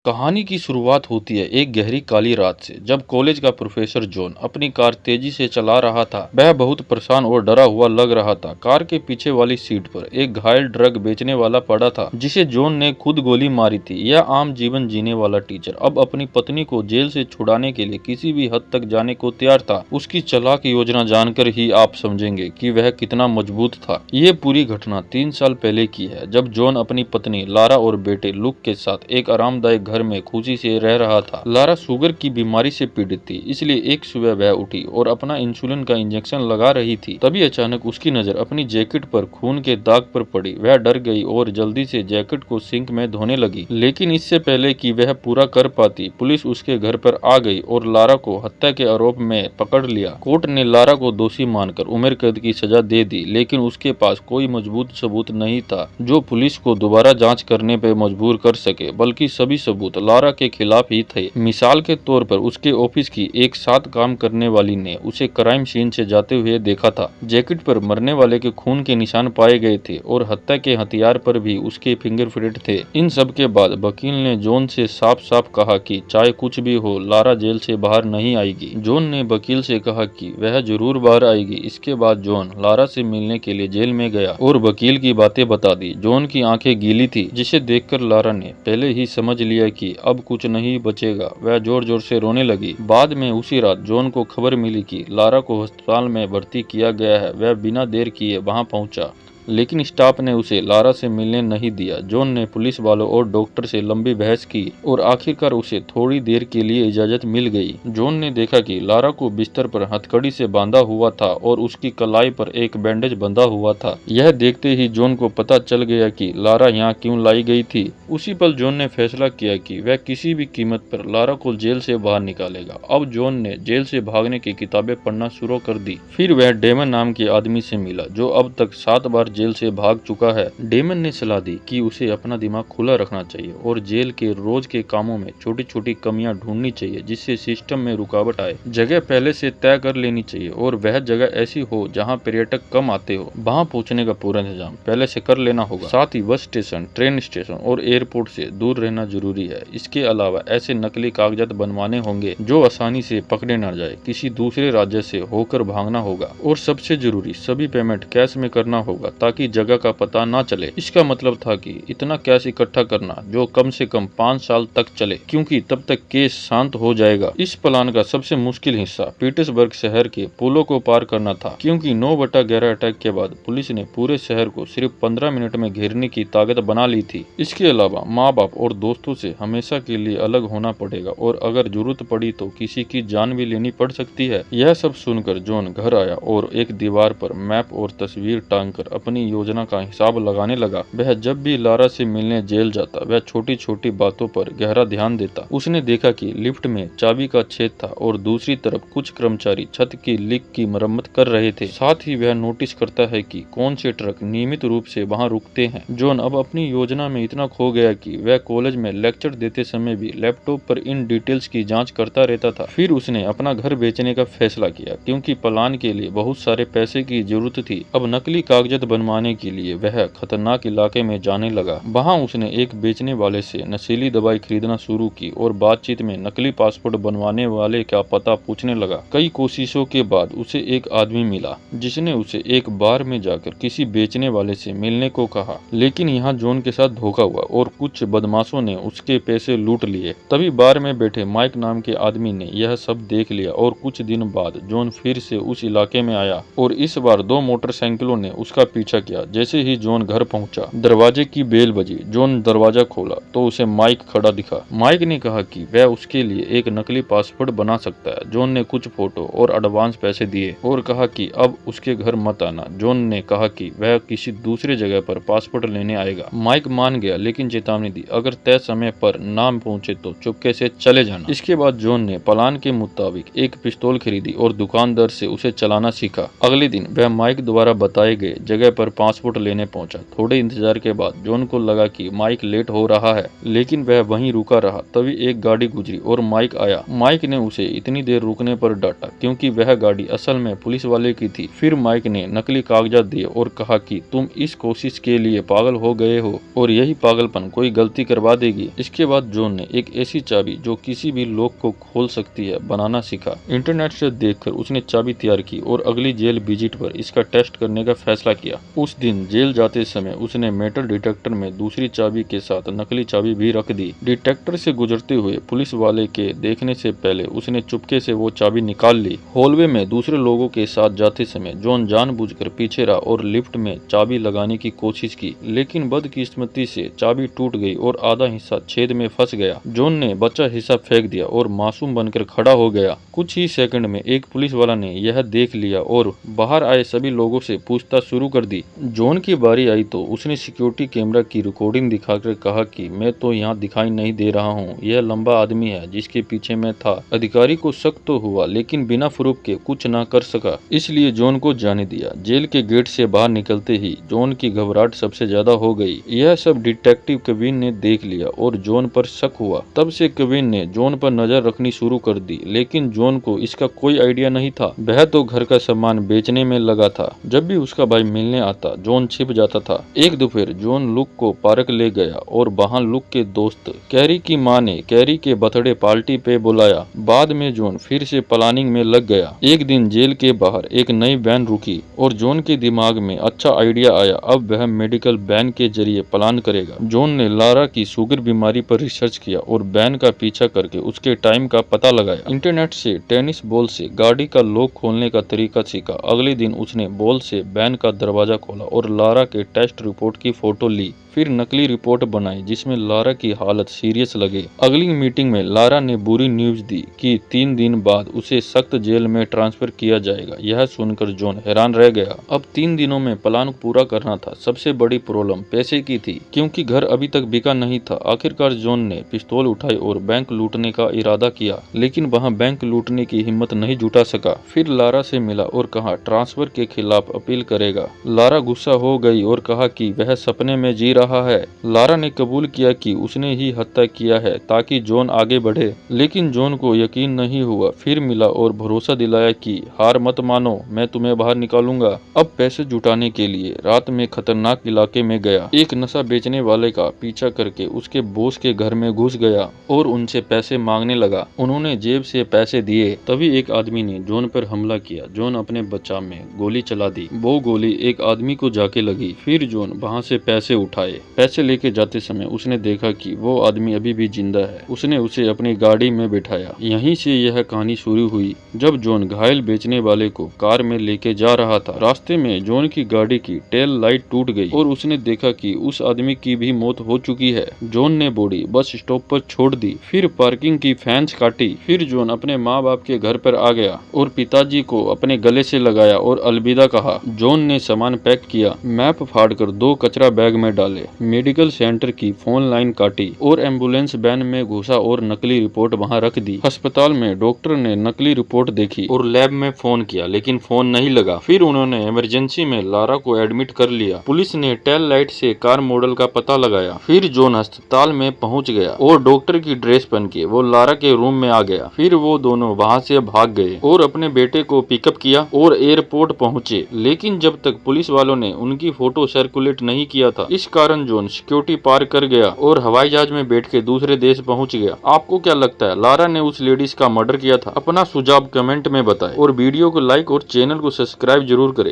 कहानी की शुरुआत होती है एक गहरी काली रात से, जब कॉलेज का प्रोफेसर जॉन अपनी कार तेजी से चला रहा था। वह बहुत परेशान और डरा हुआ लग रहा था। कार के पीछे वाली सीट पर एक घायल ड्रग बेचने वाला पड़ा था, जिसे जॉन ने खुद गोली मारी थी। यह आम जीवन जीने वाला टीचर अब अपनी पत्नी को जेल से छुड़ाने के लिए किसी भी हद तक जाने को तैयार था। उसकी चालाक योजना जानकर ही आप समझेंगे कि वह कितना मजबूत था। ये पूरी घटना 3 साल पहले की है, जब जॉन अपनी पत्नी लारा और बेटे लुक के साथ एक आरामदायक घर में खुशी से रह रहा था। लारा शुगर की बीमारी से पीड़ित थी, इसलिए एक सुबह वह उठी और अपना इंसुलिन का इंजेक्शन लगा रही थी। तभी अचानक उसकी नजर अपनी जैकेट पर खून के दाग पर पड़ी। वह डर गई और जल्दी से जैकेट को सिंक में धोने लगी, लेकिन इससे पहले कि वह पूरा कर पाती, पुलिस उसके घर पर आ गई और लारा को हत्या के आरोप में पकड़ लिया। कोर्ट ने लारा को दोषी मानकर उम्र कैद की सजा दे दी, लेकिन उसके पास कोई मजबूत सबूत नहीं था जो पुलिस को दोबारा जांच करने पर मजबूर कर सके, बल्कि सभी सबूत लारा के खिलाफ ही थे। मिसाल के तौर पर उसके ऑफिस की एक साथ काम करने वाली ने उसे क्राइम सीन से जाते हुए देखा था। जैकेट पर मरने वाले के खून के निशान पाए गए थे और हत्या के हथियार पर भी उसके फिंगरप्रिंट थे। इन सब के बाद वकील ने जॉन से साफ साफ कहा कि चाहे कुछ भी हो, लारा जेल से बाहर नहीं आएगी। जॉन ने वकील से कहा कि वह जरूर बाहर आएगी। इसके बाद जॉन लारा से मिलने के लिए जेल में गया और वकील की बातें बता दी। जॉन की आंखें गीली थी, जिसे देखकर लारा ने पहले ही समझ लिया कि अब कुछ नहीं बचेगा। वह जोर जोर से रोने लगी। बाद में उसी रात जॉन को खबर मिली कि लारा को अस्पताल में भर्ती किया गया है। वह बिना देर किए वहां पहुंचा, लेकिन स्टाफ ने उसे लारा से मिलने नहीं दिया। जॉन ने पुलिस वालों और डॉक्टर से लंबी बहस की और आखिरकार उसे थोड़ी देर के लिए इजाजत मिल गई। जॉन ने देखा कि लारा को बिस्तर पर हथकड़ी से बांधा हुआ था और उसकी कलाई पर एक बैंडेज बंधा हुआ था। यह देखते ही जॉन को पता चल गया कि लारा यहाँ क्यों लाई गई थी। उसी पल जॉन ने फैसला किया कि वह किसी भी कीमत पर लारा को जेल से बाहर निकालेगा। अब जॉन ने जेल से भागने की किताबें पढ़ना शुरू कर दी। फिर वह डेमन नाम के आदमी से मिला, जो अब तक 7 बार जेल से भाग चुका है। डेमन ने सलाह दी कि उसे अपना दिमाग खुला रखना चाहिए और जेल के रोज के कामों में छोटी छोटी कमियां ढूंढनी चाहिए, जिससे सिस्टम में रुकावट आए। जगह पहले से तय कर लेनी चाहिए और वह जगह ऐसी हो जहां पर्यटक कम आते हो। वहां पहुंचने का पूरा इंतजाम पहले से कर लेना होगा। साथ ही बस स्टेशन, ट्रेन स्टेशन और एयरपोर्ट से दूर रहना जरूरी है। इसके अलावा ऐसे नकली कागजात बनवाने होंगे जो आसानी से पकड़े न जाए। किसी दूसरे राज्य से होकर भागना होगा और सबसे जरूरी, सभी पेमेंट कैश में करना होगा ताकि जगह का पता ना चले। इसका मतलब था कि इतना कैश इकट्ठा करना जो कम से कम 5 साल तक चले, क्योंकि तब तक केस शांत हो जाएगा। इस प्लान का सबसे मुश्किल हिस्सा पीटर्सबर्ग शहर के पुलों को पार करना था, क्योंकि 9/11 अटैक के बाद पुलिस ने पूरे शहर को सिर्फ 15 मिनट में घेरने की ताकत बना ली थी। इसके अलावा माँ बाप और दोस्तों से हमेशा के लिए अलग होना पड़ेगा और अगर जरूरत पड़ी तो किसी की जान भी लेनी पड़ सकती है। यह सब सुनकर जॉन घर आया और एक दीवार पर मैप और तस्वीर टांग कर अपनी योजना का हिसाब लगाने लगा। वह जब भी लारा से मिलने जेल जाता, वह छोटी छोटी बातों पर गहरा ध्यान देता। उसने देखा कि लिफ्ट में चाबी का छेद था और दूसरी तरफ कुछ कर्मचारी छत की लीक की मरम्मत कर रहे थे। साथ ही वह नोटिस करता है कि कौन से ट्रक नियमित रूप से वहां रुकते हैं। जॉन अब अपनी योजना में इतना खो गया कि वह कॉलेज में लेक्चर देते समय भी लैपटॉप पर इन डिटेल्स की जाँच करता रहता था। फिर उसने अपना घर बेचने का फैसला किया, क्योंकि प्लान के लिए बहुत सारे पैसे की जरूरत थी। अब नकली कागजात बनवाने के लिए वह खतरनाक इलाके में जाने लगा। वहां उसने एक बेचने वाले से नशीली दवाई खरीदना शुरू की और बातचीत में नकली पासपोर्ट बनवाने वाले का पता पूछने लगा। कई कोशिशों के बाद उसे एक आदमी मिला, जिसने उसे एक बार में जाकर किसी बेचने वाले से मिलने को कहा। लेकिन यहाँ जॉन के साथ धोखा हुआ और कुछ बदमाशों ने उसके पैसे लूट लिए। तभी बार में बैठे माइक नाम के आदमी ने यह सब देख लिया और कुछ दिन बाद जॉन फिर से उस इलाके में आया और इस बार 2 मोटरसाइकिलों ने उसका पीछा किया। जैसे ही जॉन घर पहुंचा, दरवाजे की बेल बजी। जॉन दरवाजा खोला तो उसे माइक खड़ा दिखा। माइक ने कहा कि वह उसके लिए एक नकली पासपोर्ट बना सकता है। जॉन ने कुछ फोटो और एडवांस पैसे दिए और कहा कि अब उसके घर मत आना। जॉन ने कहा कि वह किसी दूसरे जगह पर पासपोर्ट लेने आएगा। माइक मान गया, लेकिन चेतावनी दी, अगर तय समय पर ना पहुंचे तो चुपके से चले जाना। इसके बाद जॉन ने प्लान के मुताबिक एक पिस्तौल खरीदी और दुकानदार से उसे चलाना सीखा। अगले दिन वह माइक द्वारा बताए गए जगह पर पासपोर्ट लेने पहुंचा। थोड़े इंतजार के बाद जॉन को लगा कि माइक लेट हो रहा है, लेकिन वह वहीं रुका रहा। तभी एक गाड़ी गुजरी और माइक आया। माइक ने उसे इतनी देर रुकने पर डांटा क्योंकि वह गाड़ी असल में पुलिस वाले की थी। फिर माइक ने नकली कागजात दिए और कहा कि तुम इस कोशिश के लिए पागल हो गए हो और यही पागलपन कोई गलती करवा देगी। इसके बाद जॉन ने एक ऐसी चाबी जो किसी भी लॉक को खोल सकती है बनाना सीखा। इंटरनेट से देखकर उसने चाबी तैयार की और अगली जेल विजिट पर इसका टेस्ट करने का फैसला किया। उस दिन जेल जाते समय उसने मेटल डिटेक्टर में दूसरी चाबी के साथ नकली चाबी भी रख दी। डिटेक्टर से गुजरते हुए पुलिस वाले के देखने से पहले उसने चुपके से वो चाबी निकाल ली। हॉलवे में दूसरे लोगों के साथ जाते समय जॉन जानबूझकर पीछे रहा और लिफ्ट में चाबी लगाने की कोशिश की, लेकिन बदकिस्मती से चाबी टूट गई और आधा हिस्सा छेद में फंस गया। जॉन ने बचा हिस्सा फेंक दिया और मासूम बनकर खड़ा हो गया। कुछ ही सेकंड में एक पुलिस वाला ने यह देख लिया और बाहर आए सभी लोगों से पूछताछ शुरू कर दी। जॉन की बारी आई तो उसने सिक्योरिटी कैमरा की रिकॉर्डिंग दिखाकर कहा कि मैं तो यहाँ दिखाई नहीं दे रहा हूँ, यह लंबा आदमी है जिसके पीछे मैं था। अधिकारी को शक तो हुआ लेकिन बिना प्रूफ के कुछ न कर सका, इसलिए जॉन को जाने दिया। जेल के गेट से बाहर निकलते ही जॉन की घबराहट सबसे ज्यादा हो गई। यह सब डिटेक्टिव केविन ने देख लिया और जॉन पर शक हुआ। तब से केविन ने जॉन पर नजर रखनी शुरू कर दी, लेकिन जॉन को इसका कोई आइडिया नहीं था। वह तो घर का सामान बेचने में लगा था। जब भी उसका भाई मिलने आता जॉन छिप जाता था। एक दोपहर जॉन लुक को पार्क ले गया और वहां लुक के दोस्त कैरी की मां ने कैरी के बर्थडे पार्टी पे बुलाया। बाद में जॉन फिर से प्लानिंग में लग गया। एक दिन जेल के बाहर एक नई वैन रुकी और जॉन के दिमाग में अच्छा आइडिया आया। अब वह मेडिकल वैन के जरिए प्लान करेगा। जॉन ने लारा की शुगर बीमारी पर रिसर्च किया और वैन का पीछा करके उसके टाइम का पता लगाया। इंटरनेट से टेनिस बॉल से गाड़ी का लॉक खोलने का तरीका सीखा। अगले दिन उसने बॉल से वैन का दरवाजा खोला और लारा के टेस्ट रिपोर्ट की फोटो ली। फिर नकली रिपोर्ट बनाई जिसमें लारा की हालत सीरियस लगे। अगली मीटिंग में लारा ने बुरी न्यूज दी कि 3 दिन बाद उसे सख्त जेल में ट्रांसफर किया जाएगा। यह सुनकर जॉन हैरान रह गया। अब 3 दिनों में प्लान पूरा करना था। सबसे बड़ी प्रॉब्लम पैसे की थी क्योंकि घर अभी तक बिका नहीं था। आखिरकार जॉन ने पिस्तौल उठाई और बैंक लूटने का इरादा किया, लेकिन वहां बैंक लूटने की हिम्मत नहीं जुटा सका। फिर लारा से मिला और कहा ट्रांसफर के खिलाफ अपील करेगा। लारा गुस्सा हो गई और कहा कि वह सपने में जी रहा है। लारा ने कबूल किया कि उसने ही हत्या किया है ताकि जॉन आगे बढ़े, लेकिन जॉन को यकीन नहीं हुआ। फिर मिला और भरोसा दिलाया कि हार मत मानो, मैं तुम्हें बाहर निकालूंगा। अब पैसे जुटाने के लिए रात में खतरनाक इलाके में गया। एक नशा बेचने वाले का पीछा करके उसके बॉस के घर में घुस गया और उनसे पैसे मांगने लगा। उन्होंने जेब से पैसे दिए। तभी एक आदमी ने जॉन पर हमला किया। जॉन अपने बचाव में गोली चला दी। वो गोली एक आदमी को जाके लगी। फिर जॉन वहां से पैसे उठाए। पैसे लेके जाते समय उसने देखा कि वो आदमी अभी भी जिंदा है। उसने उसे अपनी गाड़ी में बिठाया। यहीं से यह कहानी शुरू हुई जब जॉन घायल बेचने वाले को कार में लेके जा रहा था। रास्ते में जॉन की गाड़ी की टेल लाइट टूट गई और उसने देखा कि उस आदमी की भी मौत हो चुकी है। जॉन ने बॉडी बस स्टॉप पर छोड़ दी। फिर पार्किंग की फेंस काटी। फिर जॉन अपने माँ बाप के घर पर आ गया और पिताजी को अपने गले से लगाया और अलविदा कहा। जॉन ने सामान पैक किया, मैप फाड़कर 2 कचरा बैग में डाले, मेडिकल सेंटर की फोन लाइन काटी और एम्बुलेंस वैन में घुसा और नकली रिपोर्ट वहां रख दी। अस्पताल में डॉक्टर ने नकली रिपोर्ट देखी और लैब में फोन किया, लेकिन फोन नहीं लगा। फिर उन्होंने इमरजेंसी में लारा को एडमिट कर लिया। पुलिस ने टेल लाइट से कार मॉडल का पता लगाया। फिर जॉन अस्पताल में पहुंच गया और डॉक्टर की ड्रेस पहन के वो लारा के रूम में आ गया। फिर वो दोनों वहां से भाग गए और अपने बेटे को पिकअप किया और एयरपोर्ट पहुंचे, लेकिन जब तक पुलिस वालों ने उनकी फोटो सर्कुलेट नहीं किया था, इस कारण जॉन सिक्योरिटी पार कर गया और हवाई जहाज में बैठ के दूसरे देश पहुंच गया। आपको क्या लगता है लारा ने उस लेडीज का मर्डर किया था? अपना सुझाव कमेंट में बताएं और वीडियो को लाइक और चैनल को सब्सक्राइब जरूर करें।